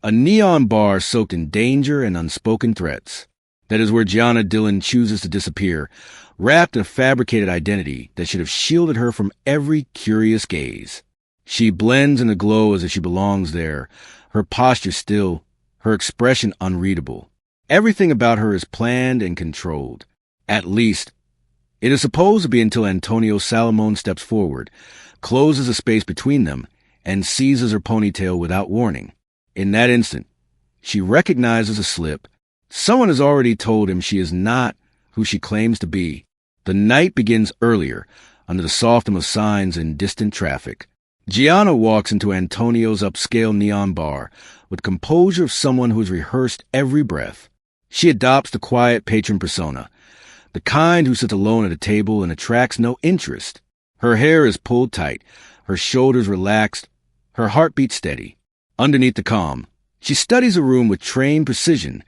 A neon bar soaked in danger and unspoken threats. That is where Gianna Dillon chooses to disappear, wrapped in a fabricated identity that should have shielded her from every curious gaze. She blends in the glow as if she belongs there, her posture still, her expression unreadable. Everything about her is planned and controlled. At least, it is supposed to be until Antonio Salamone steps forward, closes a space between them, and seizes her ponytail without warning. In that instant, she recognizes a slip. Someone has already told him she is not who she claims to be. The night begins earlier, under the softness of signs and distant traffic. Gianna walks into Antonio's upscale neon bar with the composure of someone who has rehearsed every breath. She adopts the quiet patron persona, the kind who sits alone at a table and attracts no interest. Her hair is pulled tight, her shoulders relaxed, her heartbeat steady. Underneath the calm, she studies a room with trained precision,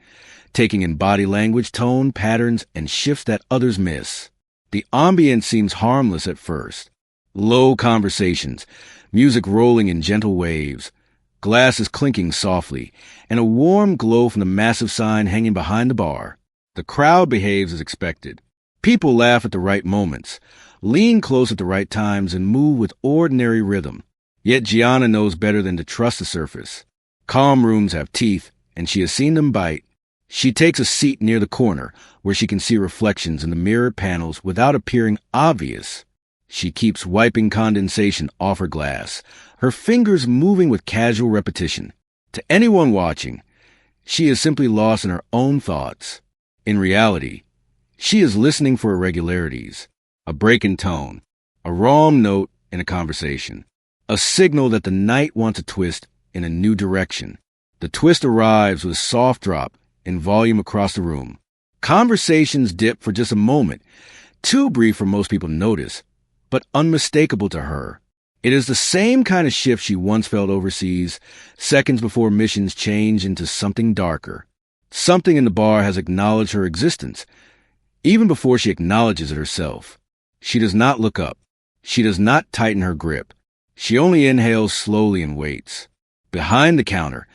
taking in body language, tone, patterns, and shifts that others miss. The ambience seems harmless at first. Low conversations, music rolling in gentle waves, glasses clinking softly, and a warm glow from the massive sign hanging behind the bar. The crowd behaves as expected. People laugh at the right moments, lean close at the right times, and move with ordinary rhythm. Yet Gianna knows better than to trust the surface. Calm rooms have teeth, and she has seen them bite. She takes a seat near the corner, where she can see reflections in the mirrored panels without appearing obvious. She keeps wiping condensation off her glass, her fingers moving with casual repetition. To anyone watching, she is simply lost in her own thoughts. In reality, she is listening for irregularities, a break in tone, a wrong note in a conversation, a signal that the night wants a twist in a new direction. The twist arrives with a soft drop in volume across the room. Conversations dip for just a moment, too brief for most people to notice, but unmistakable to her. It is the same kind of shift she once felt overseas, seconds before missions change into something darker. Something in the bar has acknowledged her existence, even before she acknowledges it herself. She does not look up. She does not tighten her grip. She only inhales slowly and waits. Behind the counter,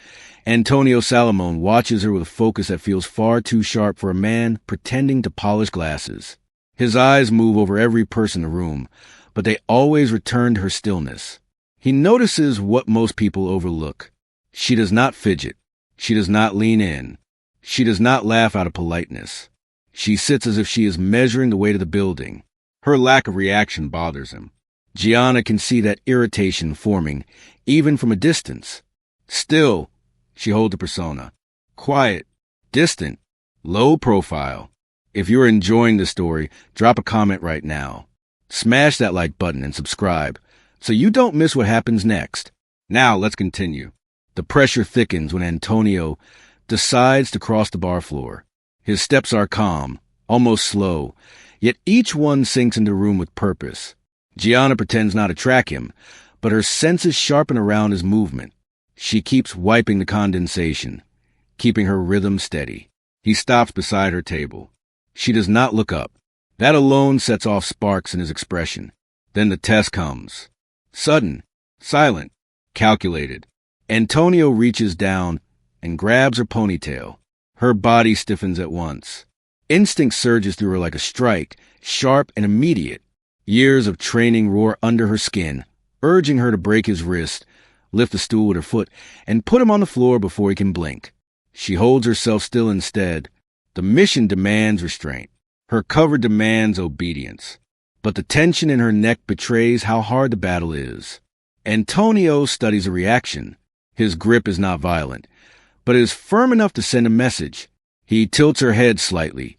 Antonio Salamone watches her with a focus that feels far too sharp for a man pretending to polish glasses. His eyes move over every person in the room, but they always return to her stillness. He notices what most people overlook. She does not fidget. She does not lean in. She does not laugh out of politeness. She sits as if she is measuring the weight of the building. Her lack of reaction bothers him. Gianna can see that irritation forming, even from a distance. Still, she holds a persona. Quiet, distant, low profile. If you're enjoying this story, drop a comment right now. Smash that like button and subscribe so you don't miss what happens next. Now let's continue. The pressure thickens when Antonio decides to cross the bar floor. His steps are calm, almost slow, yet each one sinks into the room with purpose. Gianna pretends not to track him, but her senses sharpen around his movement. She keeps wiping the condensation, keeping her rhythm steady. He stops beside her table. She does not look up. That alone sets off sparks in his expression. Then the test comes. Sudden, silent, calculated. Antonio reaches down and grabs her ponytail. Her body stiffens at once. Instinct surges through her like a strike, sharp and immediate. Years of training roar under her skin, urging her to break his wrist, lift the stool with her foot, and put him on the floor before he can blink. She holds herself still instead. The mission demands restraint. Her cover demands obedience. But the tension in her neck betrays how hard the battle is. Antonio studies a reaction. His grip is not violent, but it is firm enough to send a message. He tilts her head slightly,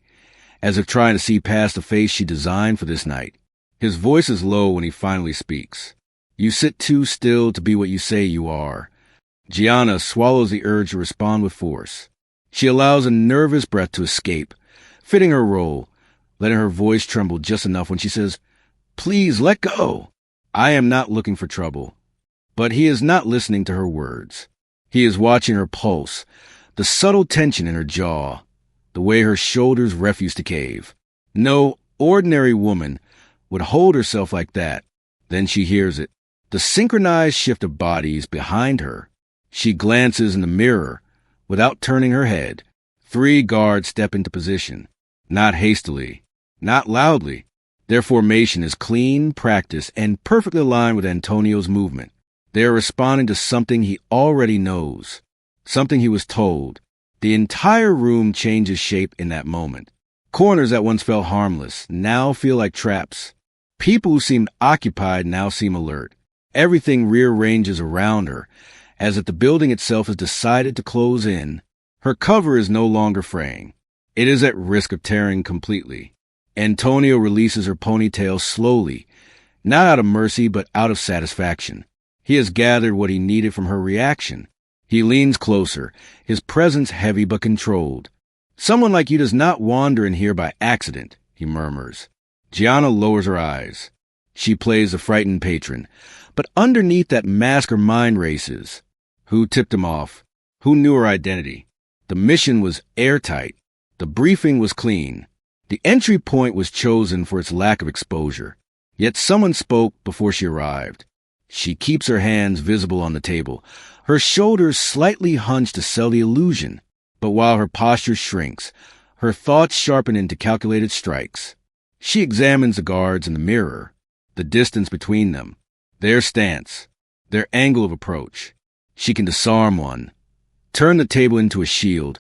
as if trying to see past the face she designed for this night. His voice is low when he finally speaks. You sit too still to be what you say you are. Gianna swallows the urge to respond with force. She allows a nervous breath to escape, fitting her role, letting her voice tremble just enough when she says, "Please let go." I am not looking for trouble. But he is not listening to her words. He is watching her pulse, the subtle tension in her jaw, the way her shoulders refuse to cave. No ordinary woman would hold herself like that. Then she hears it. The synchronized shift of bodies behind her. She glances in the mirror. Without turning her head, 3 guards step into position. Not hastily, not loudly. Their formation is clean, practiced, and perfectly aligned with Antonio's movement. They are responding to something he already knows, something he was told. The entire room changes shape in that moment. Corners that once felt harmless now feel like traps. People who seemed occupied now seem alert. Everything rearranges around her, as if the building itself has decided to close in. Her cover is no longer fraying. It is at risk of tearing completely. Antonio releases her ponytail slowly, not out of mercy but out of satisfaction. He has gathered what he needed from her reaction. He leans closer, his presence heavy but controlled. "Someone like you does not wander in here by accident," he murmurs. Gianna lowers her eyes. She plays the frightened patron, but underneath that mask her mind races. Who tipped him off? Who knew her identity? The mission was airtight. The briefing was clean. The entry point was chosen for its lack of exposure. Yet someone spoke before she arrived. She keeps her hands visible on the table, her shoulders slightly hunched to sell the illusion. But while her posture shrinks, her thoughts sharpen into calculated strikes. She examines the guards in the mirror, the distance between them, their stance, their angle of approach. She can disarm one, turn the table into a shield,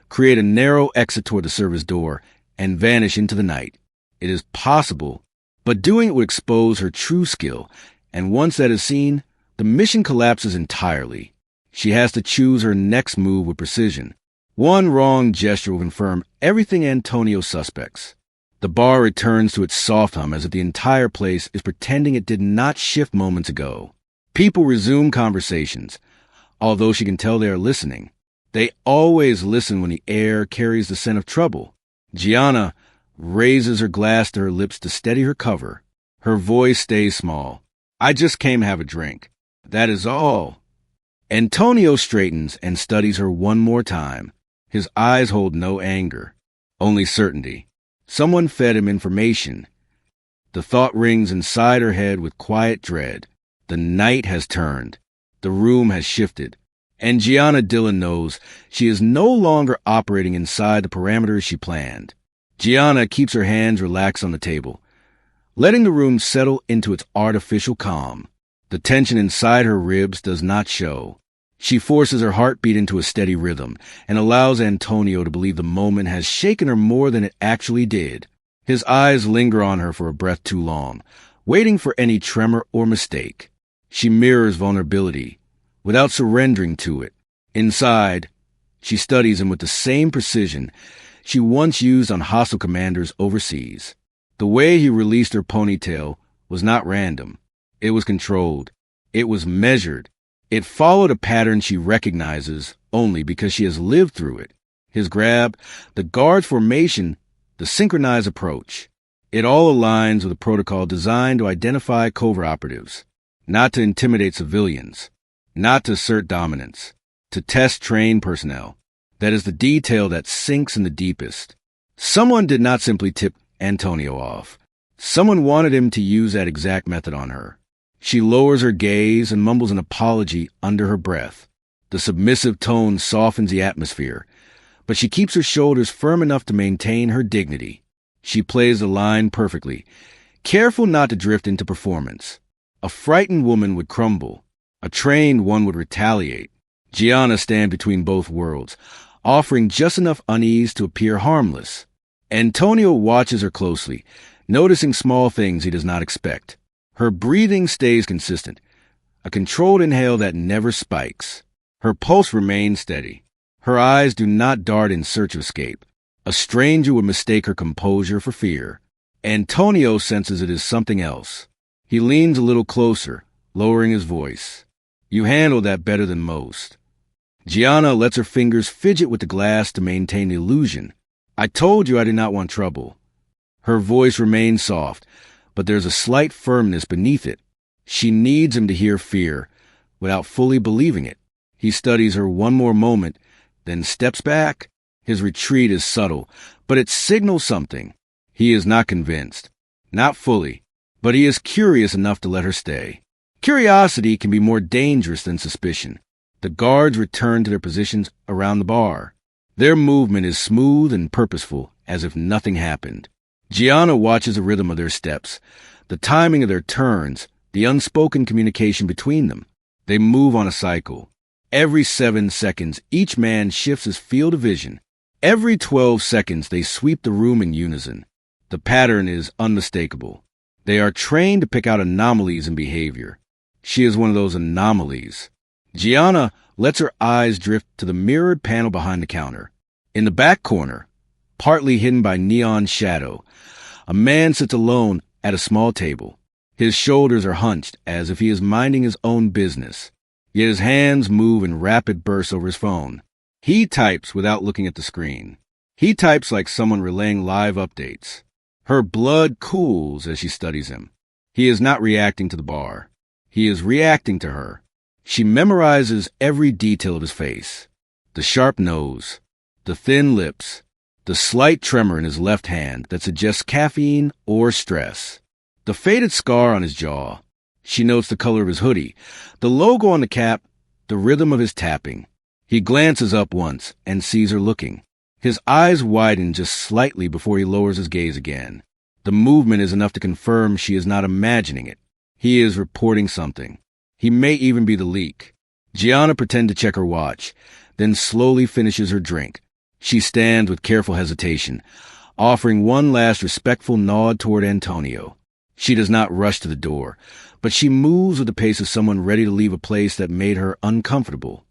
create a narrow exit toward the service door, and vanish into the night. It is possible, but doing it would expose her true skill, and once that is seen, the mission collapses entirely. She has to choose her next move with precision. One wrong gesture will confirm everything Antonio suspects. The bar returns to its soft hum as if the entire place is pretending it did not shift moments ago. People resume conversations, although she can tell they are listening. They always listen when the air carries the scent of trouble. Gianna raises her glass to her lips to steady her cover. Her voice stays small. "I just came to have a drink. That is all." Antonio straightens and studies her one more time. His eyes hold no anger, only certainty. Someone fed him information. The thought rings inside her head with quiet dread. The night has turned. The room has shifted. And Gianna Dillon knows she is no longer operating inside the parameters she planned. Gianna keeps her hands relaxed on the table, letting the room settle into its artificial calm. The tension inside her ribs does not show. She forces her heartbeat into a steady rhythm and allows Antonio to believe the moment has shaken her more than it actually did. His eyes linger on her for a breath too long, waiting for any tremor or mistake. She mirrors vulnerability, without surrendering to it. Inside, she studies him with the same precision she once used on hostile commanders overseas. The way he released her ponytail was not random. It was controlled. It was measured. It followed a pattern she recognizes only because she has lived through it. His grab, the guard's formation, the synchronized approach. It all aligns with a protocol designed to identify covert operatives, not to intimidate civilians, not to assert dominance, to test trained personnel. That is the detail that sinks in the deepest. Someone did not simply tip Antonio off. Someone wanted him to use that exact method on her. She lowers her gaze and mumbles an apology under her breath. The submissive tone softens the atmosphere, but she keeps her shoulders firm enough to maintain her dignity. She plays the line perfectly, careful not to drift into performance. A frightened woman would crumble. A trained one would retaliate. Gianna stands between both worlds, offering just enough unease to appear harmless. Antonio watches her closely, noticing small things he does not expect. Her breathing stays consistent, a controlled inhale that never spikes. Her pulse remains steady. Her eyes do not dart in search of escape. A stranger would mistake her composure for fear. Antonio senses it is something else. He leans a little closer, lowering his voice. "You handle that better than most." Gianna lets her fingers fidget with the glass to maintain the illusion. "I told you I did not want trouble." Her voice remains soft, but there's a slight firmness beneath it. She needs him to hear fear, without fully believing it. He studies her one more moment, then steps back. His retreat is subtle, but it signals something. He is not convinced. Not fully, but he is curious enough to let her stay. Curiosity can be more dangerous than suspicion. The guards return to their positions around the bar. Their movement is smooth and purposeful, as if nothing happened. Gianna watches the rhythm of their steps, the timing of their turns, the unspoken communication between them. They move on a cycle. Every 7 seconds, each man shifts his field of vision. Every 12 seconds, they sweep the room in unison. The pattern is unmistakable. They are trained to pick out anomalies in behavior. She is one of those anomalies. Gianna lets her eyes drift to the mirrored panel behind the counter. In the back corner, partly hidden by neon shadow, a man sits alone at a small table. His shoulders are hunched as if he is minding his own business, yet his hands move in rapid bursts over his phone. He types without looking at the screen. He types like someone relaying live updates. Her blood cools as she studies him. He is not reacting to the bar. He is reacting to her. She memorizes every detail of his face. The sharp nose, the thin lips, the slight tremor in his left hand that suggests caffeine or stress, the faded scar on his jaw. She notes the color of his hoodie, the logo on the cap, the rhythm of his tapping. He glances up once and sees her looking. His eyes widen just slightly before he lowers his gaze again. The movement is enough to confirm she is not imagining it. He is reporting something. He may even be the leak. Gianna pretends to check her watch, then slowly finishes her drink. She stands with careful hesitation, offering one last respectful nod toward Antonio. She does not rush to the door, but she moves with the pace of someone ready to leave a place that made her uncomfortable.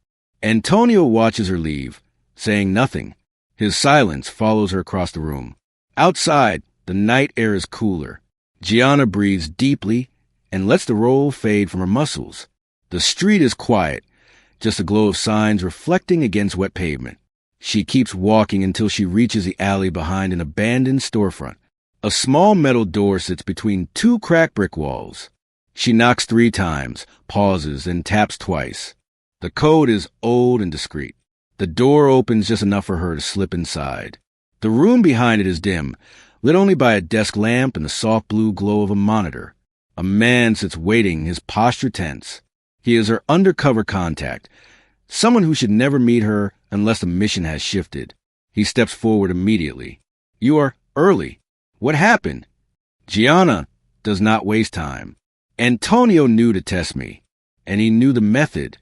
Antonio watches her leave, saying nothing. His silence follows her across the room. Outside, the night air is cooler. Gianna breathes deeply and lets the roll fade from her muscles. The street is quiet, just a glow of signs reflecting against wet pavement. She keeps walking until she reaches the alley behind an abandoned storefront. A small metal door sits between two cracked brick walls. She knocks 3 times, pauses, and taps twice. The code is old and discreet. The door opens just enough for her to slip inside. The room behind it is dim, lit only by a desk lamp and the soft blue glow of a monitor. A man sits waiting, his posture tense. He is her undercover contact, someone who should never meet her unless the mission has shifted. He steps forward immediately. "You are early. What happened?" Gianna does not waste time. Antonio knew to test me, and he knew the method.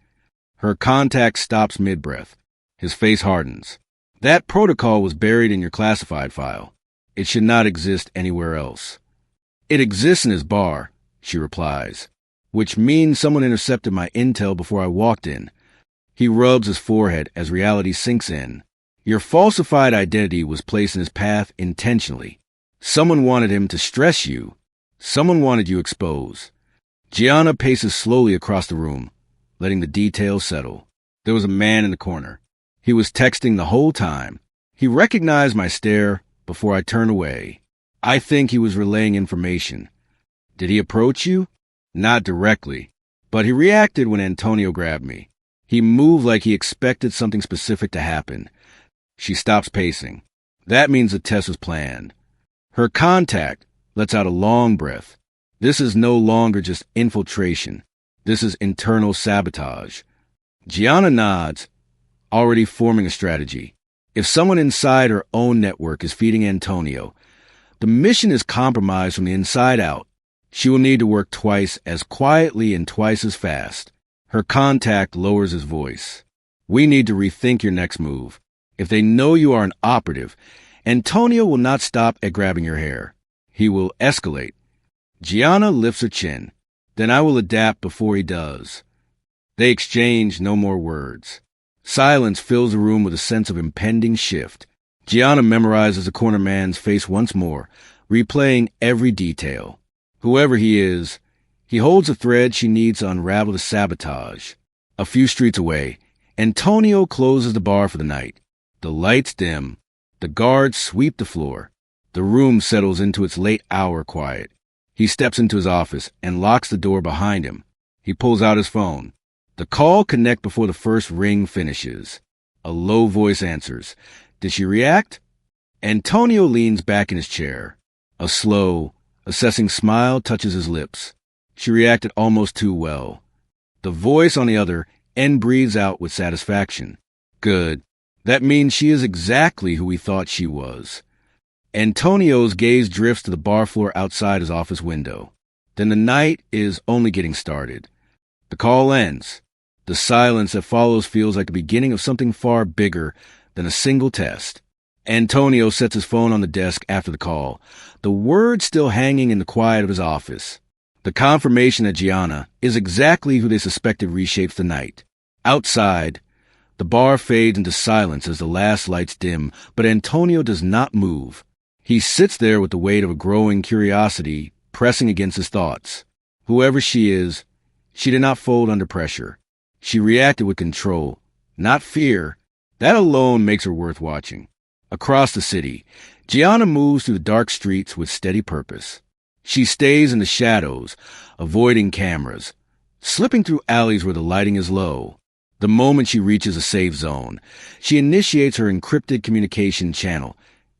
Her contact stops mid-breath. His face hardens. "That protocol was buried in your classified file. It should not exist anywhere else." "It exists in his bar," she replies, "which means someone intercepted my intel before I walked in." He rubs his forehead as reality sinks in. "Your falsified identity was placed in his path intentionally. Someone wanted him to stress you. Someone wanted you exposed." Gianna paces slowly across the room, letting the details settle. There was a man in the corner. He was texting the whole time. He recognized my stare before I turned away. I think he was relaying information. "Did he approach you?" "Not directly, but he reacted when Antonio grabbed me. He moved like he expected something specific to happen." She stops pacing. That means the test was planned. Her contact lets out a long breath. This is no longer just infiltration. This is internal sabotage. Gianna nods, already forming a strategy. If someone inside her own network is feeding Antonio, the mission is compromised from the inside out. She will need to work twice as quietly and twice as fast. Her contact lowers his voice. "We need to rethink your next move. If they know you are an operative, Antonio will not stop at grabbing your hair. He will escalate." Gianna lifts her chin. "Then I will adapt before he does." They exchange no more words. Silence fills the room with a sense of impending shift. Gianna memorizes the corner man's face once more, replaying every detail. Whoever he is, he holds the thread she needs to unravel the sabotage. A few streets away, Antonio closes the bar for the night. The lights dim. The guards sweep the floor. The room settles into its late hour quiet. He steps into his office and locks the door behind him. He pulls out his phone. The call connects before the first ring finishes. A low voice answers. Did she react? Antonio leans back in his chair. A slow, assessing smile touches his lips. She reacted almost too well. The voice on the other and breathes out with satisfaction. Good. That means she is exactly who we thought she was. Antonio's gaze drifts to the bar floor outside his office window. Then the night is only getting started. The call ends. The silence that follows feels like the beginning of something far bigger than a single test. Antonio sets his phone on the desk after the call, the words still hanging in the quiet of his office. The confirmation that Gianna is exactly who they suspected reshapes the night. Outside, the bar fades into silence as the last lights dim, but Antonio does not move. He sits there with the weight of a growing curiosity pressing against his thoughts. Whoever she is, she did not fold under pressure. She reacted with control, not fear. That alone makes her worth watching. Across the city, Gianna moves through the dark streets with steady purpose. She stays in the shadows, avoiding cameras, slipping through alleys where the lighting is low. The moment she reaches a safe zone, she initiates her encrypted communication channel,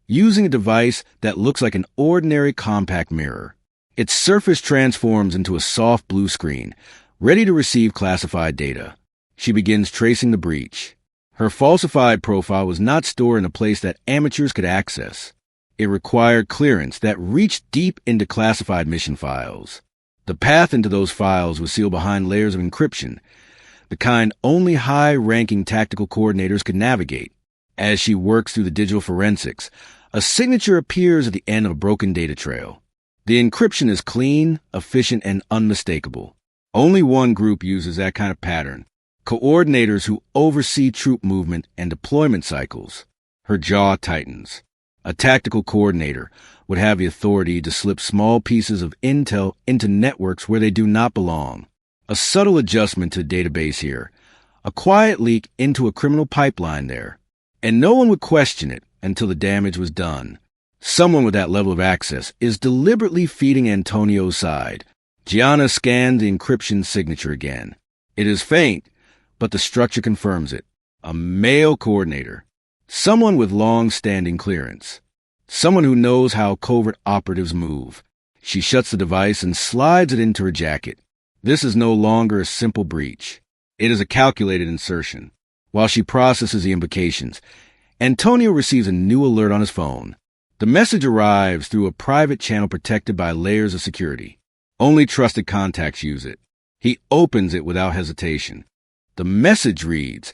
using a device that looks like an ordinary compact mirror. Its surface transforms into a soft blue screen, ready to receive classified data. She begins tracing the breach. Her falsified profile was not stored in a place that amateurs could access. It required clearance that reached deep into classified mission files. The path into those files was sealed behind layers of encryption, the kind only high-ranking tactical coordinators could navigate. As she works through the digital forensics, a signature appears at the end of a broken data trail. The encryption is clean, efficient, and unmistakable. Only one group uses that kind of pattern: coordinators who oversee troop movement and deployment cycles. Her jaw tightens. A tactical coordinator would have the authority to slip small pieces of intel into networks where they do not belong. A subtle adjustment to the database here, a quiet leak into a criminal pipeline there, and no one would question it until the damage was done. Someone with that level of access is deliberately feeding Antonio's side. Gianna scanned the encryption signature again. It is faint, but the structure confirms it. A male coordinator. Someone with long-standing clearance. Someone who knows how covert operatives move. She shuts the device and slides it into her jacket. This is no longer a simple breach. It is a calculated insertion. While she processes the implications, Antonio receives a new alert on his phone. The message arrives through a private channel protected by layers of security. Only trusted contacts use it. He opens it without hesitation. The message reads,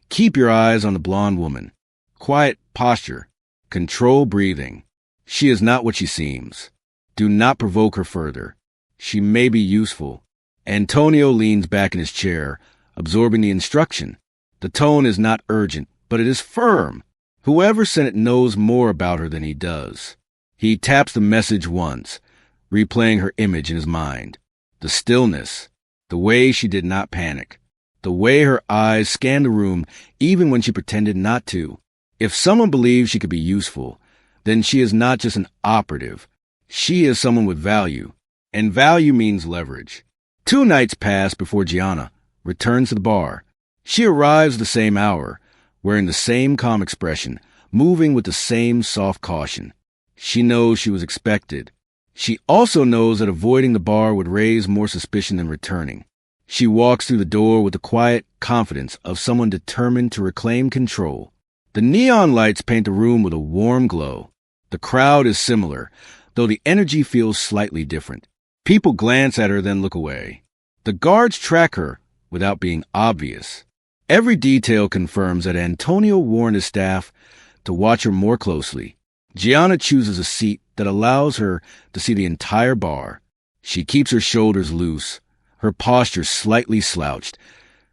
"Keep your eyes on the blonde woman. Quiet posture. Control breathing. She is not what she seems. Do not provoke her further. She may be useful." Antonio leans back in his chair, absorbing the instruction. The tone is not urgent, but it is firm. Whoever sent it knows more about her than he does. He taps the message once, replaying her image in his mind. The stillness, the way she did not panic, the way her eyes scanned the room even when she pretended not to. If someone believes she could be useful, then she is not just an operative. She is someone with value, and value means leverage. 2 nights pass before Gianna returns to the bar. She arrives at the same hour, wearing the same calm expression, moving with the same soft caution. She knows she was expected. She also knows that avoiding the bar would raise more suspicion than returning. She walks through the door with the quiet confidence of someone determined to reclaim control. The neon lights paint the room with a warm glow. The crowd is similar, though the energy feels slightly different. People glance at her, then look away. The guards track her without being obvious. Every detail confirms that Antonio warned his staff to watch her more closely. Gianna chooses a seat that allows her to see the entire bar. She keeps her shoulders loose, her posture slightly slouched,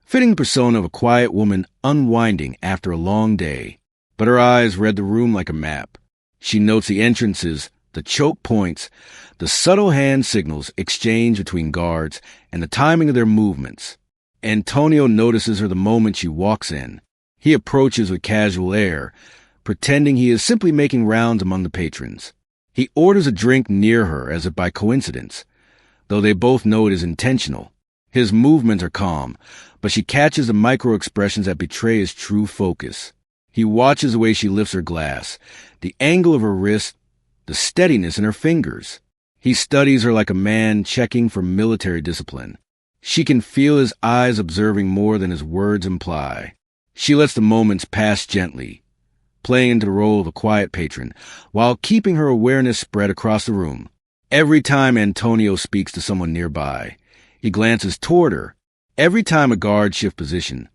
fitting the persona of a quiet woman unwinding after a long day. But her eyes read the room like a map. She notes the entrances, the choke points, the subtle hand signals exchanged between guards, and the timing of their movements. Antonio notices her the moment she walks in. He approaches with casual air, pretending he is simply making rounds among the patrons. He orders a drink near her as if by coincidence, though they both know it is intentional. His movements are calm, but she catches the micro-expressions that betray his true focus. He watches the way she lifts her glass, the angle of her wrist, the steadiness in her fingers. He studies her like a man checking for military discipline. She can feel his eyes observing more than his words imply. She lets the moments pass gently, playing into the role of a quiet patron, while keeping her awareness spread across the room. Every time Antonio speaks to someone nearby, he glances toward her. Every time a guard shifts position,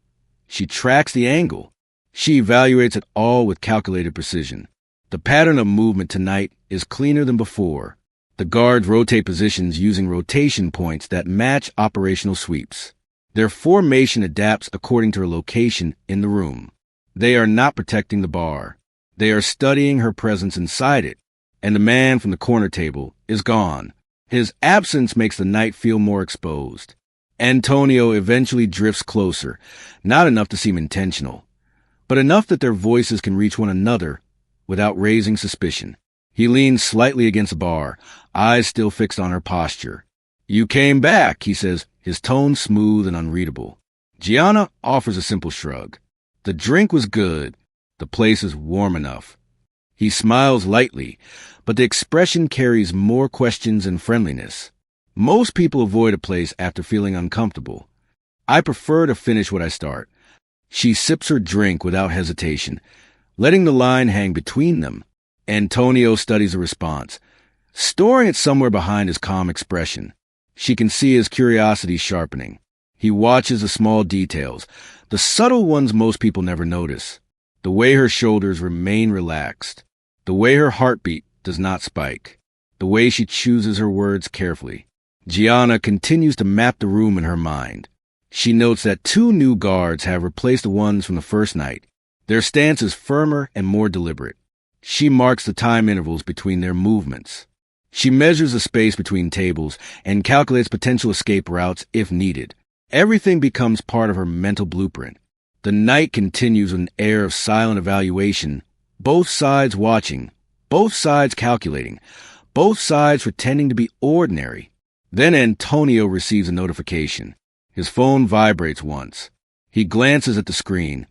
she tracks the angle. She evaluates it all with calculated precision. The pattern of movement tonight is cleaner than before. The guards rotate positions using rotation points that match operational sweeps. Their formation adapts according to her location in the room. They are not protecting the bar. They are studying her presence inside it. And the man from the corner table is gone. His absence makes the night feel more exposed. Antonio eventually drifts closer, not enough to seem intentional, but enough that their voices can reach one another without raising suspicion. He leans slightly against the bar, eyes still fixed on her posture. "You came back," he says, his tone smooth and unreadable. Gianna offers a simple shrug. The drink was good. The place is warm enough. He smiles lightly, but the expression carries more questions and friendliness. Most people avoid a place after feeling uncomfortable. I prefer to finish what I start. She sips her drink without hesitation, letting the line hang between them. Antonio studies a response, storing it somewhere behind his calm expression. She can see his curiosity sharpening. He watches the small details, the subtle ones most people never notice. The way her shoulders remain relaxed. The way her heartbeat does not spike. The way she chooses her words carefully. Gianna continues to map the room in her mind. She notes that 2 new guards have replaced the ones from the first night. Their stance is firmer and more deliberate. She marks the time intervals between their movements. She measures the space between tables and calculates potential escape routes if needed. Everything becomes part of her mental blueprint. The night continues with an air of silent evaluation, both sides watching, both sides calculating, both sides pretending to be ordinary. Then Antonio receives a notification. His phone vibrates once. He glances at the screen,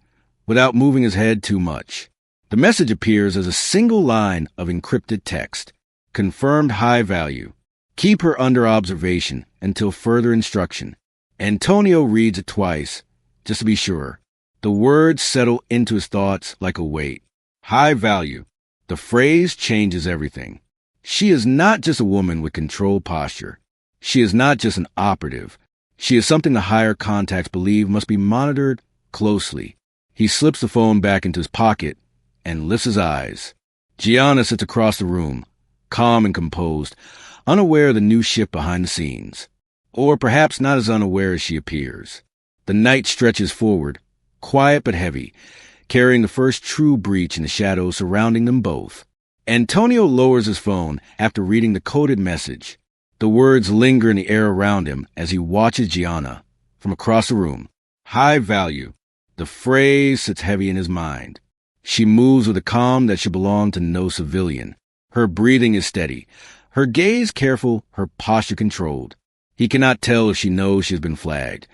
without moving his head too much. The message appears as a single line of encrypted text. Confirmed high value. Keep her under observation until further instruction. Antonio reads it twice, just to be sure. The words settle into his thoughts like a weight. High value. The phrase changes everything. She is not just a woman with controlled posture. She is not just an operative. She is something the higher contacts believe must be monitored closely. He slips the phone back into his pocket and lifts his eyes. Gianna sits across the room, calm and composed, unaware of the new shift behind the scenes. Or perhaps not as unaware as she appears. The night stretches forward, quiet but heavy, carrying the first true breach in the shadows surrounding them both. Antonio lowers his phone after reading the coded message. The words linger in the air around him as he watches Gianna from across the room. High value. The phrase sits heavy in his mind. She moves with a calm that should belong to no civilian. Her breathing is steady, her gaze careful, her posture controlled. He cannot tell if she knows she has been flagged,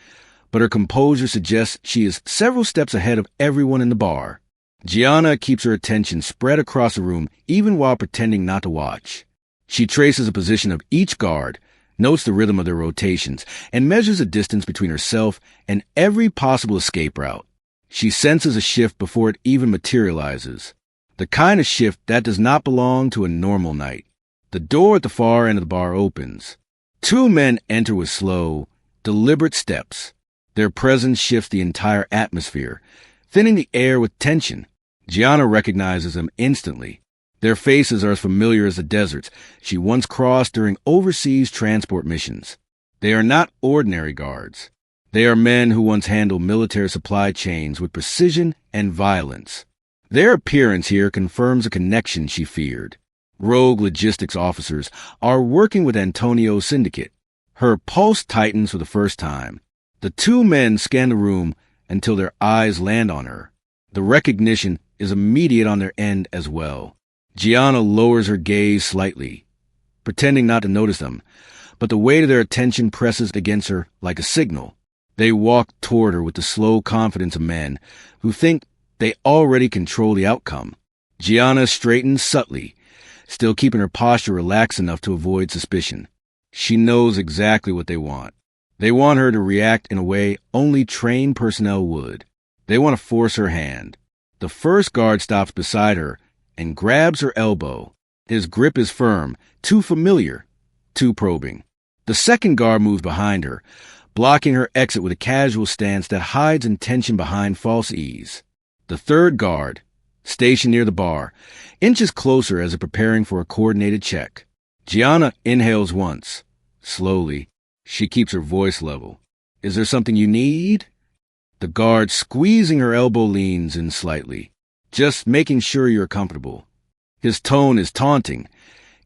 but her composure suggests she is several steps ahead of everyone in the bar. Gianna keeps her attention spread across the room even while pretending not to watch. She traces the position of each guard, notes the rhythm of their rotations, and measures the distance between herself and every possible escape route. She senses a shift before it even materializes. The kind of shift that does not belong to a normal night. The door at the far end of the bar opens. 2 men enter with slow, deliberate steps. Their presence shifts the entire atmosphere, thinning the air with tension. Gianna recognizes them instantly. Their faces are as familiar as the deserts she once crossed during overseas transport missions. They are not ordinary guards. They are men who once handled military supply chains with precision and violence. Their appearance here confirms a connection she feared. Rogue logistics officers are working with Antonio's syndicate. Her pulse tightens for the first time. The 2 men scan the room until their eyes land on her. The recognition is immediate on their end as well. Gianna lowers her gaze slightly, pretending not to notice them, but the weight of their attention presses against her like a signal. They walk toward her with the slow confidence of men who think they already control the outcome. Gianna straightens subtly, still keeping her posture relaxed enough to avoid suspicion. She knows exactly what they want. They want her to react in a way only trained personnel would. They want to force her hand. The first guard stops beside her and grabs her elbow. His grip is firm, too familiar, too probing. The second guard moves behind her, blocking her exit with a casual stance that hides intention behind false ease. The third guard, stationed near the bar, inches closer as if preparing for a coordinated check. Gianna inhales once. Slowly, she keeps her voice level. Is there something you need? The guard, squeezing her elbow, leans in slightly. Just making sure you're comfortable. His tone is taunting,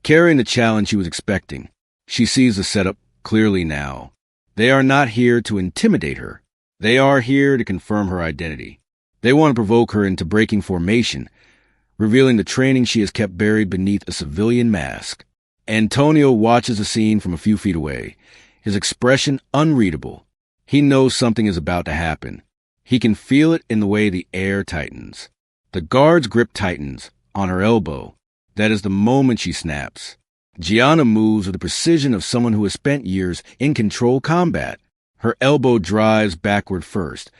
carrying the challenge she was expecting. She sees the setup clearly now. They are not here to intimidate her. They are here to confirm her identity. They want to provoke her into breaking formation, revealing the training she has kept buried beneath a civilian mask. Antonio watches the scene from a few feet away, his expression unreadable. He knows something is about to happen. He can feel it in the way the air tightens. The guard's grip tightens on her elbow. That is the moment she snaps. Gianna moves with the precision of someone who has spent years in controlled combat. Her elbow drives backward first,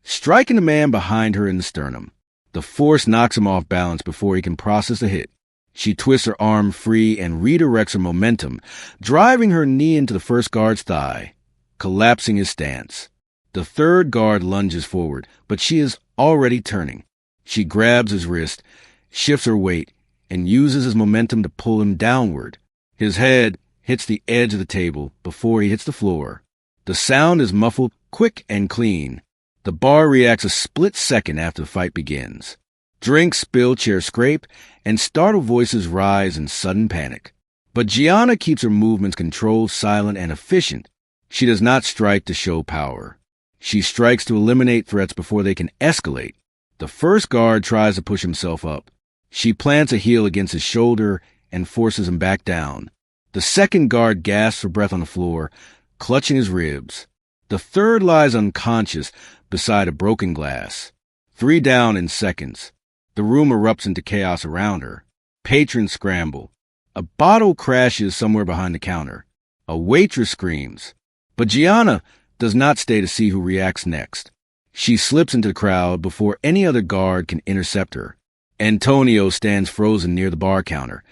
striking the man behind her in the sternum. The force knocks him off balance before he can process the hit. She twists her arm free and redirects her momentum, driving her knee into the first guard's thigh, collapsing his stance. The third guard lunges forward, but she is already turning. She grabs his wrist, shifts her weight, and uses his momentum to pull him downward. His head hits the edge of the table before he hits the floor. The sound is muffled, quick and clean. The bar reacts a split second after the fight begins. Drinks spill, chairs scrape, and startled voices rise in sudden panic. But Gianna keeps her movements controlled, silent, and efficient. She does not strike to show power. She strikes to eliminate threats before they can escalate. The first guard tries to push himself up. She plants a heel against his shoulder and forces him back down. The second guard gasps for breath on the floor, clutching his ribs. The third lies unconscious beside a broken glass. 3 down in seconds. The room erupts into chaos around her. Patrons scramble. A bottle crashes somewhere behind the counter. A waitress screams. But Gianna does not stay to see who reacts next. She slips into the crowd before any other guard can intercept her. Antonio stands frozen near the bar counter,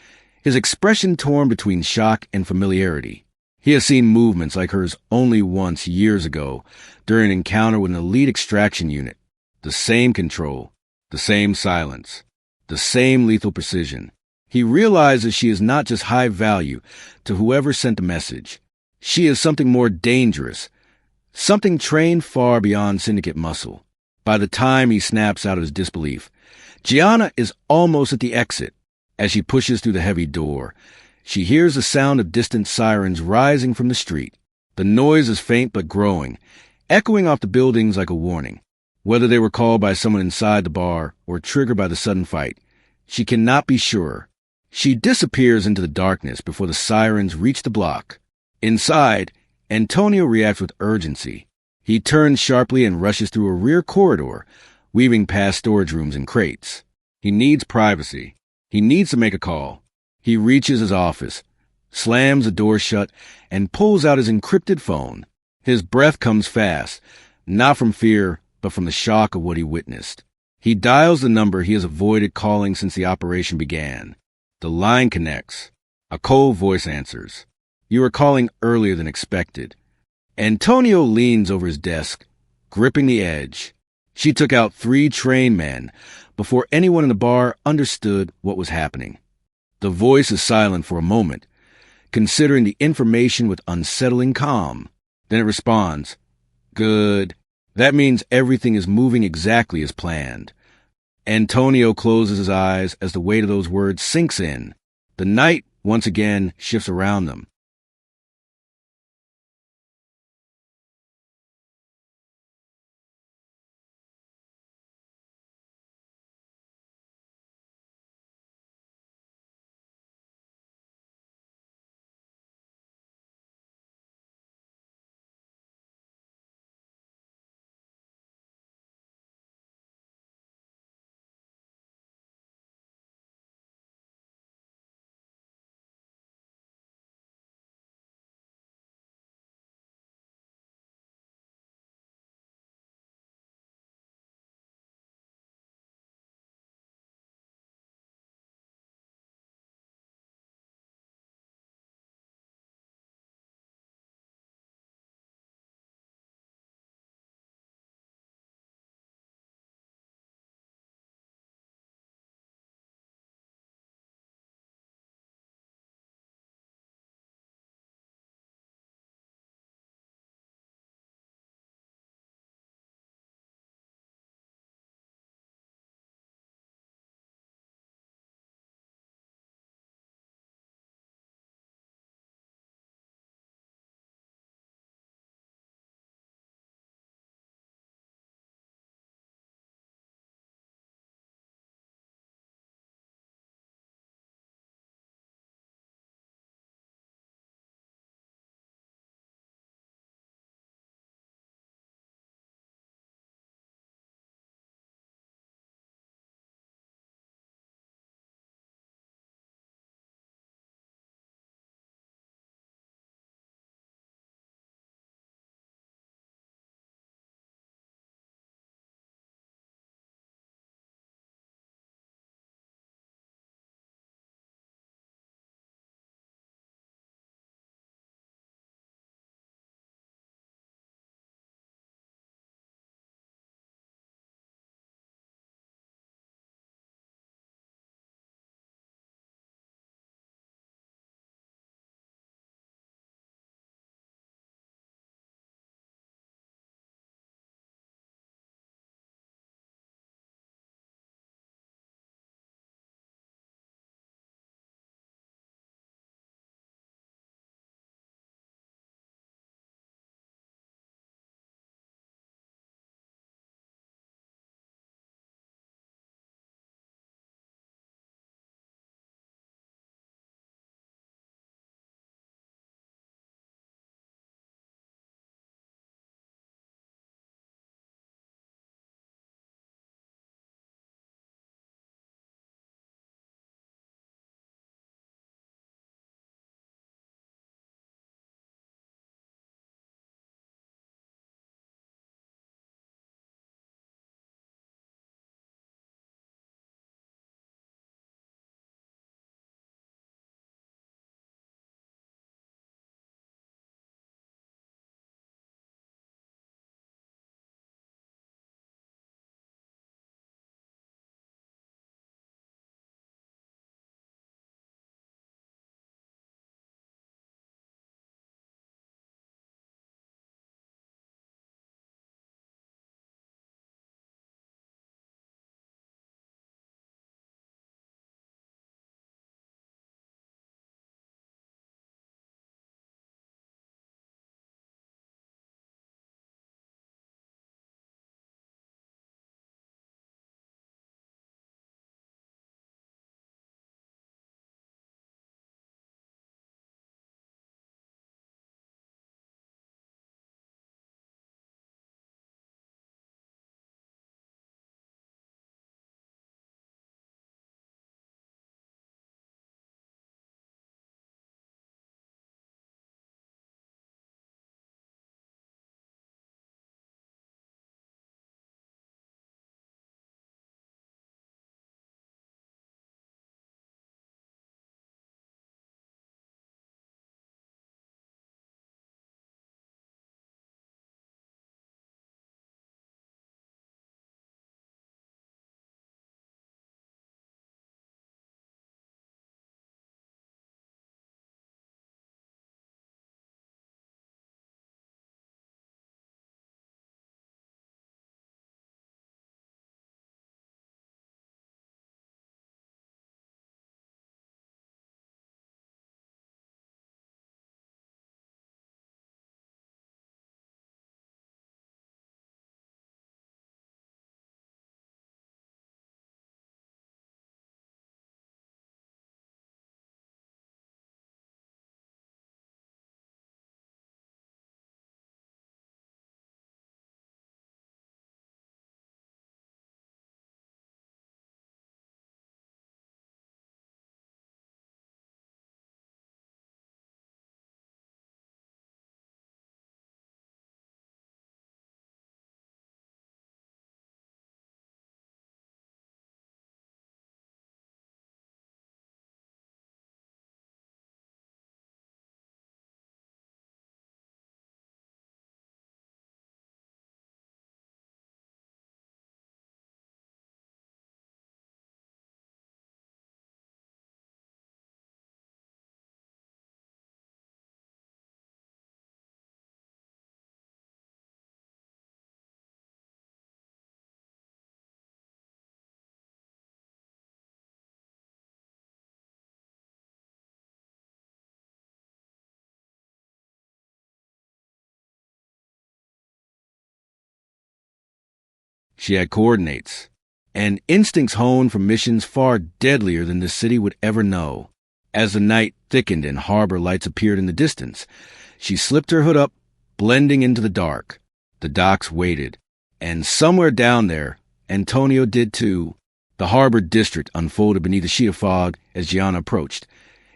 his expression torn between shock and familiarity. He has seen movements like hers only once years ago during an encounter with an elite extraction unit. The same control, the same silence, the same lethal precision. He realizes she is not just high value to whoever sent the message. She is something more dangerous, something trained far beyond syndicate muscle. By the time he snaps out of his disbelief, Gianna is almost at the exit. As she pushes through the heavy door, she hears the sound of distant sirens rising from the street. The noise is faint but growing, echoing off the buildings like a warning. Whether they were called by someone inside the bar or triggered by the sudden fight, she cannot be sure. She disappears into the darkness before the sirens reach the block. Inside, Antonio reacts with urgency. He turns sharply and rushes through a rear corridor, weaving past storage rooms and crates. He needs privacy. He needs to make a call. He reaches his office, slams the door shut, and pulls out his encrypted phone. His breath comes fast, not from fear, but from the shock of what he witnessed. He dials the number he has avoided calling since the operation began. The line connects. A cold voice answers. You are calling earlier than expected. Antonio leans over his desk, gripping the edge. She took out 3 trained men before anyone in the bar understood what was happening. The voice is silent for a moment, considering the information with unsettling calm. Then it responds, Good. That means everything is moving exactly as planned. Antonio closes his eyes as the weight of those words sinks in. The night once again shifts around them. She had coordinates, and instincts honed from missions far deadlier than the city would ever know. As the night thickened and harbor lights appeared in the distance, she slipped her hood up, blending into the dark. The docks waited, and somewhere down there, Antonio did too. The harbor district unfolded beneath a sheet of fog as Gianna approached,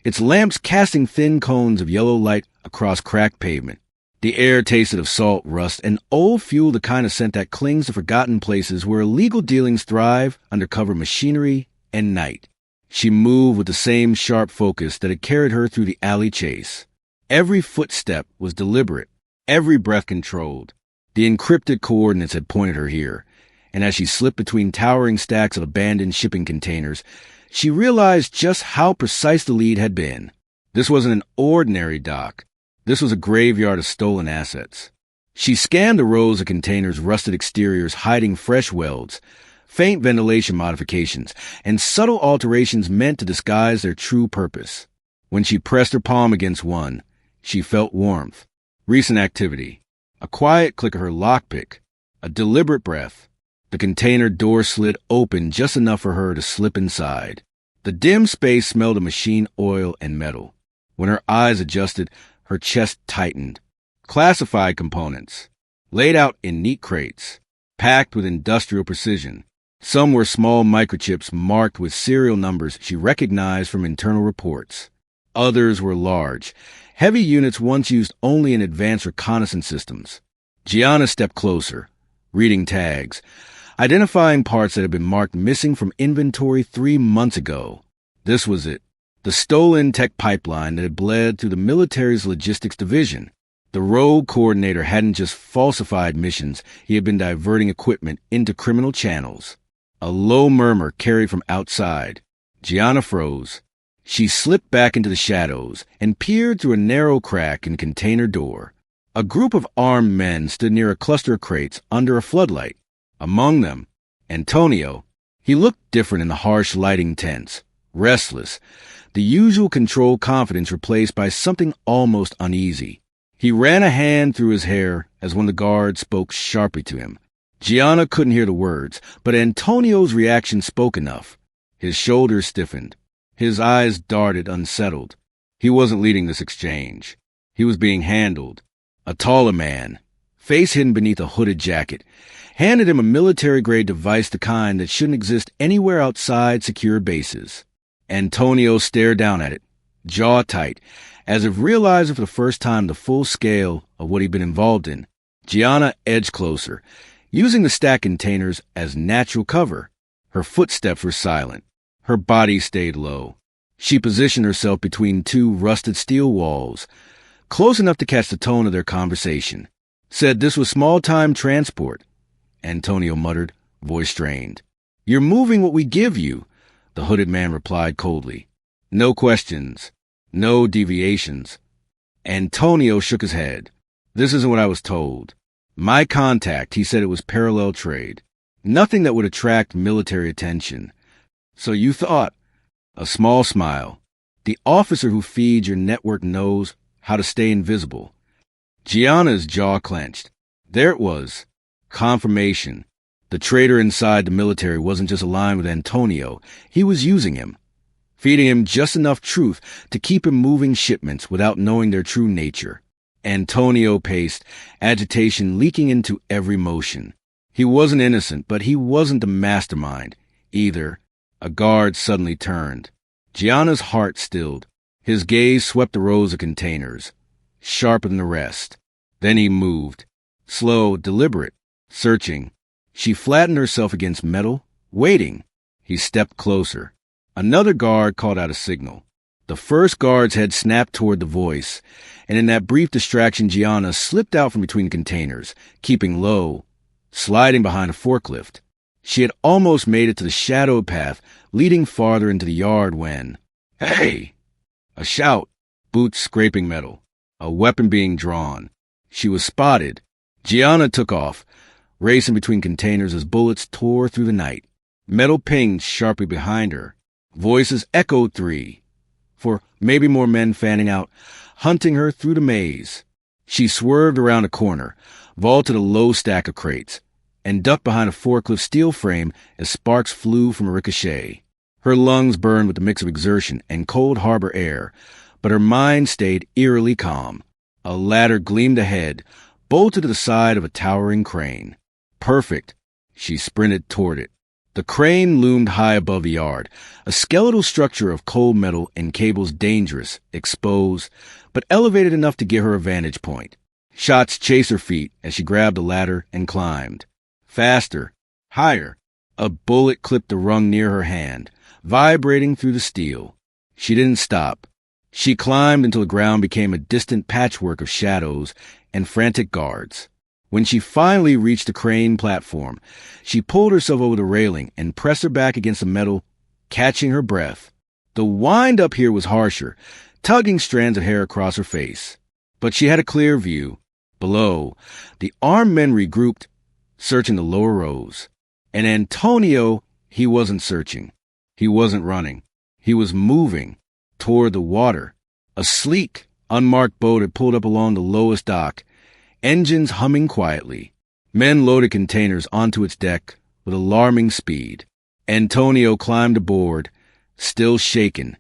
its lamps casting thin cones of yellow light across cracked pavement. The air tasted of salt, rust, and old fuel, the kind of scent that clings to forgotten places where illegal dealings thrive under cover machinery and night. She moved with the same sharp focus that had carried her through the alley chase. Every footstep was deliberate, every breath controlled. The encrypted coordinates had pointed her here, and as she slipped between towering stacks of abandoned shipping containers, she realized just how precise the lead had been. This wasn't an ordinary dock. This was a graveyard of stolen assets. She scanned the rows of containers' rusted exteriors hiding fresh welds, faint ventilation modifications, and subtle alterations meant to disguise their true purpose. When she pressed her palm against one, she felt warmth, recent activity, a quiet click of her lockpick, a deliberate breath. The container door slid open just enough for her to slip inside. The dim space smelled of machine oil and metal. When her eyes adjusted, her chest tightened. Classified components, laid out in neat crates, packed with industrial precision. Some were small microchips marked with serial numbers she recognized from internal reports. Others were large, heavy units once used only in advanced reconnaissance systems. Gianna stepped closer, reading tags, identifying parts that had been marked missing from inventory 3 months ago. This was it, the stolen tech pipeline that had bled through the military's logistics division. The rogue coordinator hadn't just falsified missions, he had been diverting equipment into criminal channels. A low murmur carried from outside. Gianna froze. She slipped back into the shadows and peered through a narrow crack in the container door. A group of armed men stood near a cluster of crates under a floodlight. Among them, Antonio. He looked different in the harsh lighting tents, restless, the usual controlled confidence replaced by something almost uneasy. He ran a hand through his hair as one of the guards spoke sharply to him. Gianna couldn't hear the words, but Antonio's reaction spoke enough. His shoulders stiffened. His eyes darted, unsettled. He wasn't leading this exchange. He was being handled. A taller man, face hidden beneath a hooded jacket, handed him a military-grade device, the kind that shouldn't exist anywhere outside secure bases. Antonio stared down at it, jaw tight, as if realizing for the first time the full scale of what he'd been involved in. Gianna edged closer, using the stack containers as natural cover. Her footsteps were silent. Her body stayed low. She positioned herself between two rusted steel walls, close enough to catch the tone of their conversation. Said this was small-time transport, Antonio muttered, voice strained. You're moving what we give you, the hooded man replied coldly. No questions, no deviations. Antonio shook his head. This isn't what I was told. My contact, he said it was parallel trade. Nothing that would attract military attention. So you thought? A small smile. The officer who feeds your network knows how to stay invisible. Gianna's jaw clenched. There it was. Confirmation. The traitor inside the military wasn't just aligned with Antonio. He was using him, feeding him just enough truth to keep him moving shipments without knowing their true nature. Antonio paced, agitation leaking into every motion. He wasn't innocent, but he wasn't the mastermind either. A guard suddenly turned. Gianna's heart stilled. His gaze swept the rows of containers, sharper than the rest. Then he moved, slow, deliberate, searching. She flattened herself against metal, waiting. He stepped closer. Another guard called out a signal. The first guard's head snapped toward the voice, and in that brief distraction, Gianna slipped out from between containers, keeping low, sliding behind a forklift. She had almost made it to the shadowed path, leading farther into the yard when... Hey! A shout, boots scraping metal, a weapon being drawn. She was spotted. Gianna took off, racing between containers as bullets tore through the night. Metal pinged sharply behind her. Voices echoed 3, 4, maybe more men fanning out, hunting her through the maze. She swerved around a corner, vaulted a low stack of crates. and ducked behind a forklift steel frame as sparks flew from a ricochet. Her lungs burned with a mix of exertion and cold harbor air, but her mind stayed eerily calm. A ladder gleamed ahead, bolted to the side of a towering crane. Perfect. She sprinted toward it. The crane loomed high above the yard, a skeletal structure of cold metal and cables dangerous, exposed, but elevated enough to give her a vantage point. Shots chased her feet as she grabbed the ladder and climbed. Faster. Higher. A bullet clipped the rung near her hand, vibrating through the steel. She didn't stop. She climbed until the ground became a distant patchwork of shadows and frantic guards. When she finally reached the crane platform, she pulled herself over the railing and pressed her back against the metal, catching her breath. The wind up here was harsher, tugging strands of hair across her face. But she had a clear view. Below, the armed men regrouped, searching the lower rows. And Antonio, he wasn't searching. He wasn't running. He was moving toward the water. A sleek, unmarked boat had pulled up along the lowest dock, engines humming quietly. Men loaded containers onto its deck with alarming speed. Antonio climbed aboard, still shaken,